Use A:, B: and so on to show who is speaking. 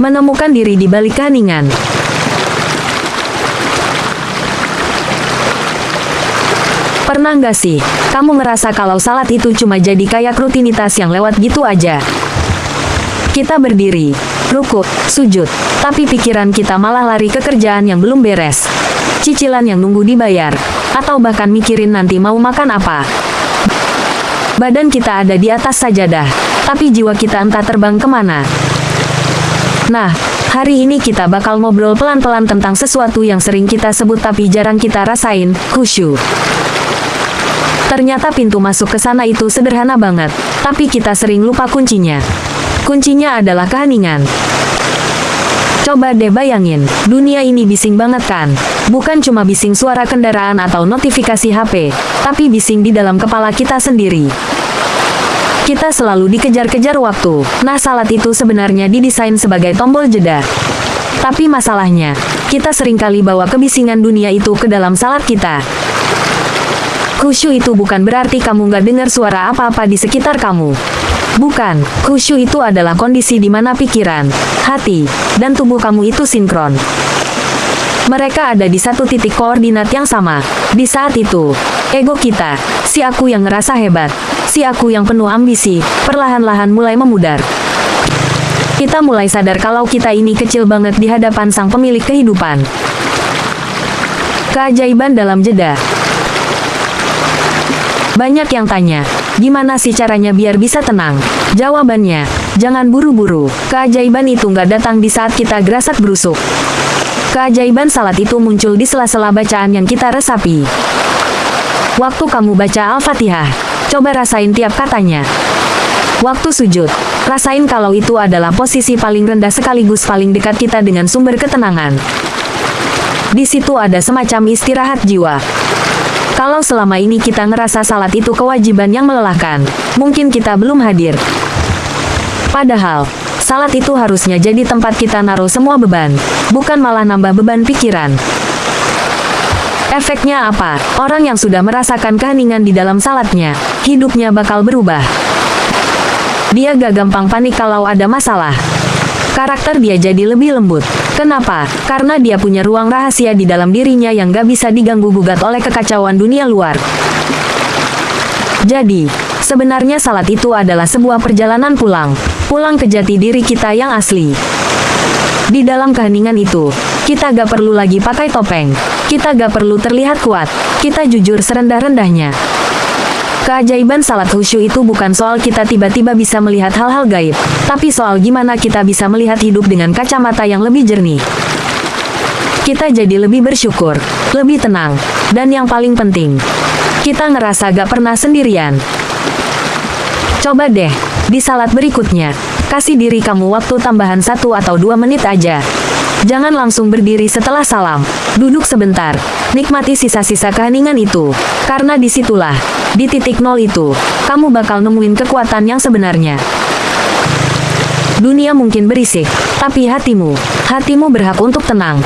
A: Menemukan diri di balik keheningan. Pernah nggak sih, kamu ngerasa kalau salat itu cuma jadi kayak rutinitas yang lewat gitu aja? Kita berdiri, rukuk, sujud, tapi pikiran kita malah lari ke kerjaan yang belum beres, cicilan yang nunggu dibayar, atau bahkan mikirin nanti mau makan apa. Badan kita ada di atas sajadah, tapi jiwa kita entah terbang kemana. Nah, hari ini kita bakal ngobrol pelan-pelan tentang sesuatu yang sering kita sebut tapi jarang kita rasain, khusyuk. Ternyata pintu masuk ke sana itu sederhana banget, tapi kita sering lupa kuncinya. Kuncinya adalah keheningan. Coba deh bayangin, dunia ini bising banget kan? Bukan cuma bising suara kendaraan atau notifikasi HP, tapi bising di dalam kepala kita sendiri. Kita selalu dikejar-kejar waktu. Nah, salat itu sebenarnya didesain sebagai tombol jeda. Tapi masalahnya, kita seringkali bawa kebisingan dunia itu ke dalam salat kita. Khusyuk itu bukan berarti kamu nggak dengar suara apa-apa di sekitar kamu. Bukan, khusyuk itu adalah kondisi di mana pikiran, hati, dan tubuh kamu itu sinkron. Mereka ada di satu titik koordinat yang sama. Di saat itu, ego kita, si aku yang ngerasa hebat, si aku yang penuh ambisi, perlahan-lahan mulai memudar. Kita mulai sadar kalau kita ini kecil banget di hadapan sang pemilik kehidupan. Keajaiban dalam jeda. Banyak yang tanya, gimana sih caranya biar bisa tenang? Jawabannya, jangan buru-buru. Keajaiban itu nggak datang di saat kita gerasak berusuk. Keajaiban salat itu muncul di sela-sela bacaan yang kita resapi. Waktu kamu baca Al-Fatihah, coba rasain tiap katanya. Waktu sujud, rasain kalau itu adalah posisi paling rendah sekaligus paling dekat kita dengan sumber ketenangan. Di situ ada semacam istirahat jiwa. Kalau selama ini kita ngerasa salat itu kewajiban yang melelahkan, mungkin kita belum hadir. Padahal, salat itu harusnya jadi tempat kita naruh semua beban, bukan malah nambah beban pikiran. Efeknya apa? Orang yang sudah merasakan keheningan di dalam salatnya, hidupnya bakal berubah. Dia gak gampang panik kalau ada masalah. Karakter dia jadi lebih lembut. Kenapa? Karena dia punya ruang rahasia di dalam dirinya yang gak bisa diganggu-gugat oleh kekacauan dunia luar. Jadi, sebenarnya salat itu adalah sebuah perjalanan pulang ke jati diri kita yang asli. Di dalam keheningan itu, kita gak perlu lagi pakai topeng. Kita gak perlu terlihat kuat. Kita jujur serendah-rendahnya. Keajaiban salat khusyuk itu bukan soal kita tiba-tiba bisa melihat hal-hal gaib, tapi soal gimana kita bisa melihat hidup dengan kacamata yang lebih jernih. Kita jadi lebih bersyukur, lebih tenang, dan yang paling penting, kita ngerasa gak pernah sendirian. Coba deh, di salat berikutnya, kasih diri kamu waktu tambahan 1 atau 2 menit aja. Jangan langsung berdiri setelah salam. Duduk sebentar, nikmati sisa-sisa keheningan itu, karena disitulah, di titik nol itu, kamu bakal nemuin kekuatan yang sebenarnya. Dunia mungkin berisik, tapi hatimu berhak untuk tenang.